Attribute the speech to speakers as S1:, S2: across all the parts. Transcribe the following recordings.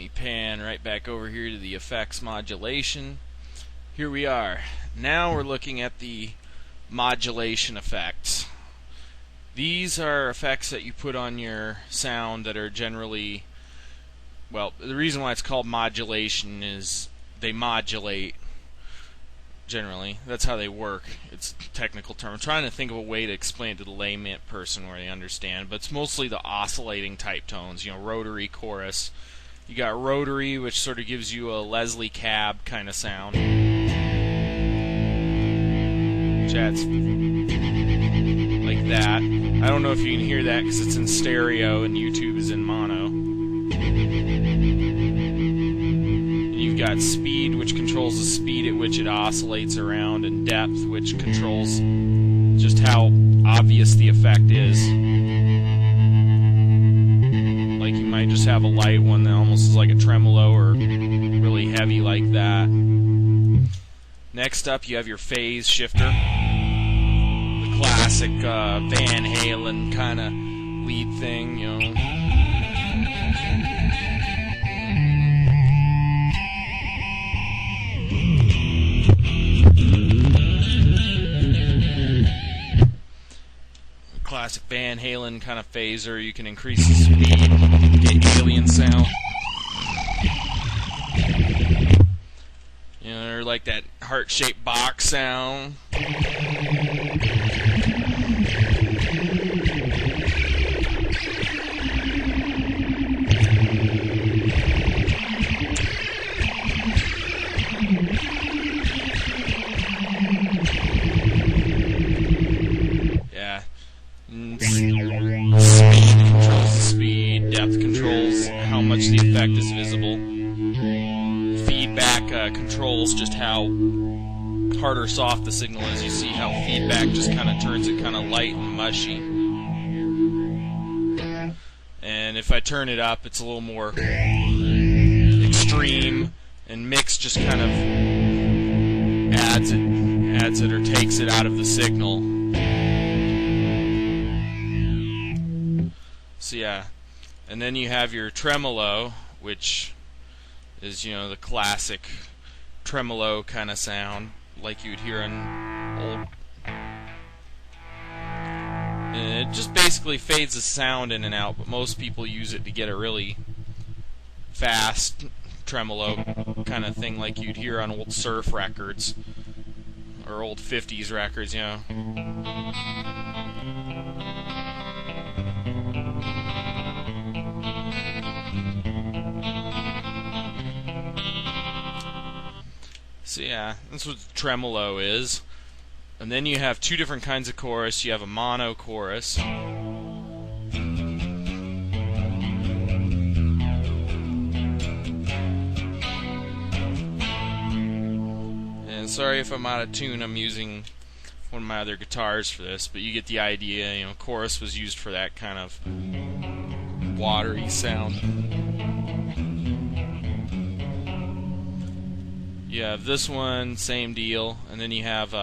S1: me pan right back over here to the effects modulation. Here we are. Now we're looking at the modulation effects. These are effects that you put on your sound that are generally, well, the reason why it's called modulation is they modulate generally. That's how they work. It's a technical term. I'm trying to think of a way to explain it to the layman person where they understand, but it's mostly the oscillating type tones, you know, rotary, chorus. You got rotary, which sort of gives you a Leslie cab kind of sound. Chats like that. I don't know if you can hear that because it's in stereo and YouTube is in mono. You've got speed, which controls the speed at which it oscillates around, and depth, which controls just how obvious the effect is. Like you might just have a light one that almost is like a tremolo, or really heavy like that. Next up, you have your phase shifter. The classic Van Halen kind of lead thing, you know. Classic Van Halen kind of phaser. You can increase the speed, get alien sound. You know, or like that heart-shaped box sound. Yeah. Speed controls the speed, depth controls how much the effect is visible. Feedback controls just how hard or soft the signal is. You see how feedback just kind of turns it kind of light and mushy. And if I turn it up, it's a little more extreme, and mix just kind of adds it or takes it out of the signal. So yeah, and then you have your tremolo, which is, you know, the classic tremolo kind of sound like you'd hear on old. And it just basically fades the sound in and out, but most people use it to get a really fast tremolo kind of thing like you'd hear on old surf records or old 50s records, you know. So yeah, that's what tremolo is. And then you have two different kinds of chorus. You have a mono chorus. And sorry if I'm out of tune, I'm using one of my other guitars for this, but you get the idea. You know, chorus was used for that kind of watery sound. You have this one, same deal, and then you have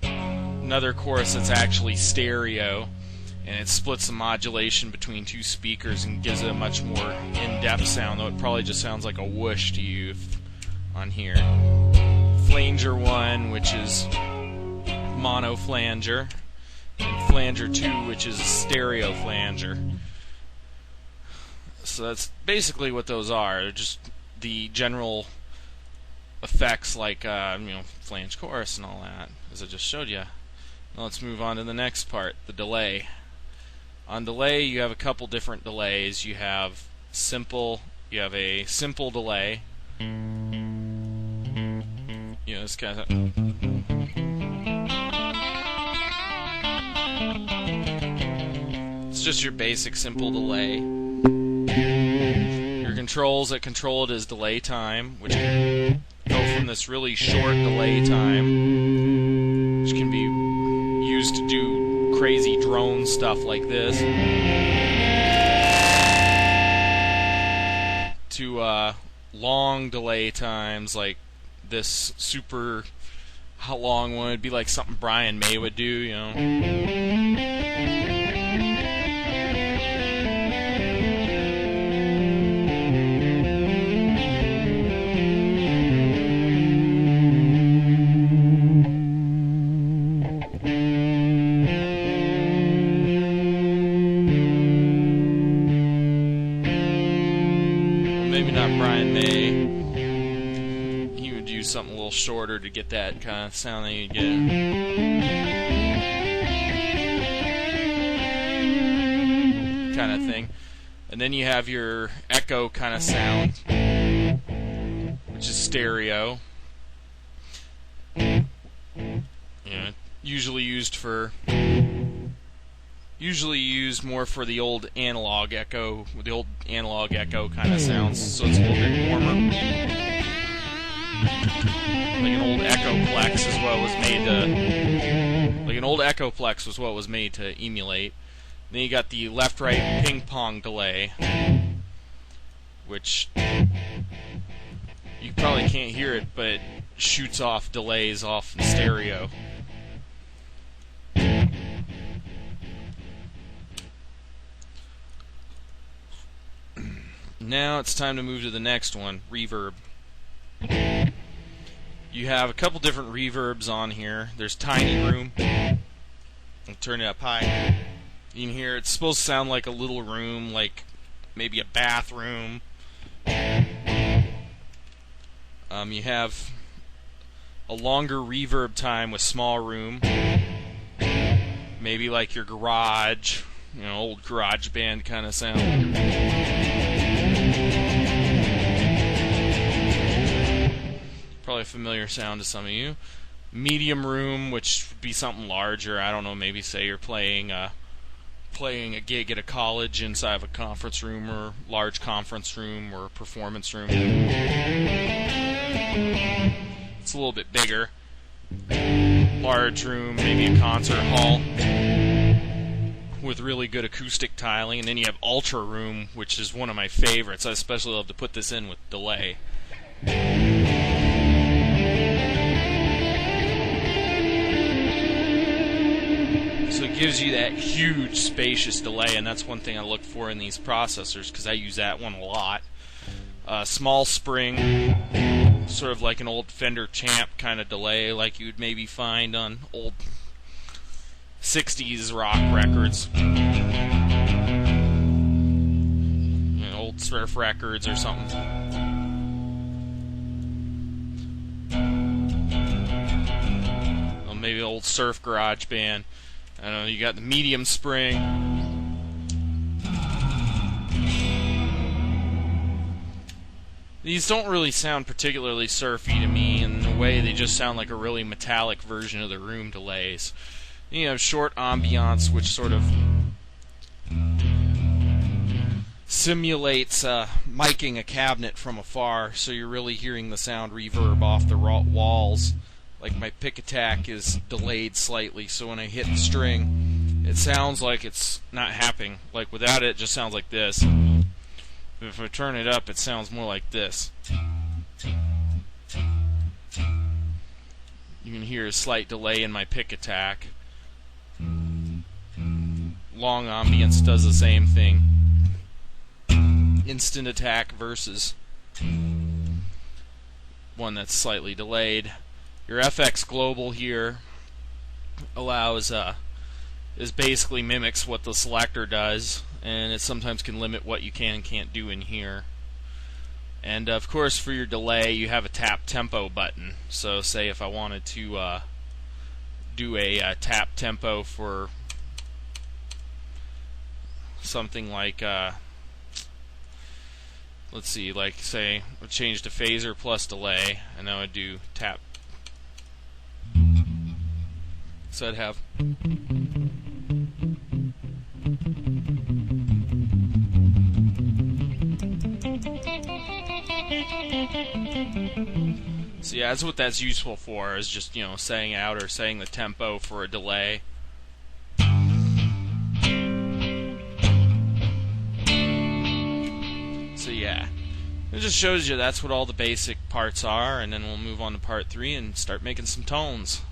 S1: another chorus that's actually stereo, and it splits the modulation between two speakers and gives it a much more in-depth sound, though it probably just sounds like a whoosh to you on here. Flanger 1, which is mono flanger, and flanger 2, which is a stereo flanger. So that's basically what those are. They're just the general effects like, you know, flange chorus and all that, as I just showed you. Now let's move on to the next part, the delay. On delay, you have a couple different delays. You have a simple delay. You know, this kind of. It's just your basic simple delay. Your controls that control it is delay time, which can go from this really short delay time, which can be used to do crazy drone stuff like this, to long delay times like this super long one. It'd be like something Brian May would do, you know. got Brian May. He would use something a little shorter to get that kind of sound that you get. Kind of thing. And then you have your echo kind of sound, which is stereo. Usually used more for the old analog echo, kind of sounds, so it's a little bit warmer. Like an old Echoplex is what was made to emulate. Then you got the left-right ping-pong delay, which you probably can't hear it, but it shoots off delays off in stereo. Now it's time to move to the next one, reverb. You have a couple different reverbs on here. There's Tiny Room. I'll turn it up high. You can hear it's supposed to sound like a little room, like maybe a bathroom. You have a longer reverb time with Small Room. Maybe like your garage, old garage band kind of sound. Probably a familiar sound to some of you. Medium room, which would be something larger. I don't know, maybe say you're playing a gig at a college inside of a conference room or large conference room or performance room. It's a little bit bigger. Large room, maybe a concert hall with really good acoustic tiling. And then you have Ultra Room, which is one of my favorites. I especially love to put this in with delay. So it gives you that huge spacious delay, and that's one thing I look for in these processors because I use that one a lot. Small spring, sort of like an old Fender Champ kind of delay, like you would maybe find on old 60s rock records, old surf records or something. Well, maybe old surf garage band. I don't know, you got the medium spring. These don't really sound particularly surfy to me. In a way, they just sound like a really metallic version of the room delays. Then you have short ambiance, which sort of simulates miking a cabinet from afar, so you're really hearing the sound reverb off the walls. Like my pick attack is delayed slightly, so when I hit the string, it sounds like it's not happening. Like without it, it just sounds like this. But if I turn it up, it sounds more like this. You can hear a slight delay in my pick attack. Long ambience does the same thing. Instant attack versus one that's slightly delayed. Your FX Global here allows is basically mimics what the selector does, and it sometimes can limit what you can and can't do in here. And of course, for your delay, you have a tap tempo button. So, say if I wanted to do a tap tempo for something like, let's see, like say I change to phaser plus delay, and I would do tap. So I'd have so yeah, that's what that's useful for, is just, saying out or saying the tempo for a delay. So yeah, it just shows you that's what all the basic parts are, and then we'll move on to part 3 and start making some tones.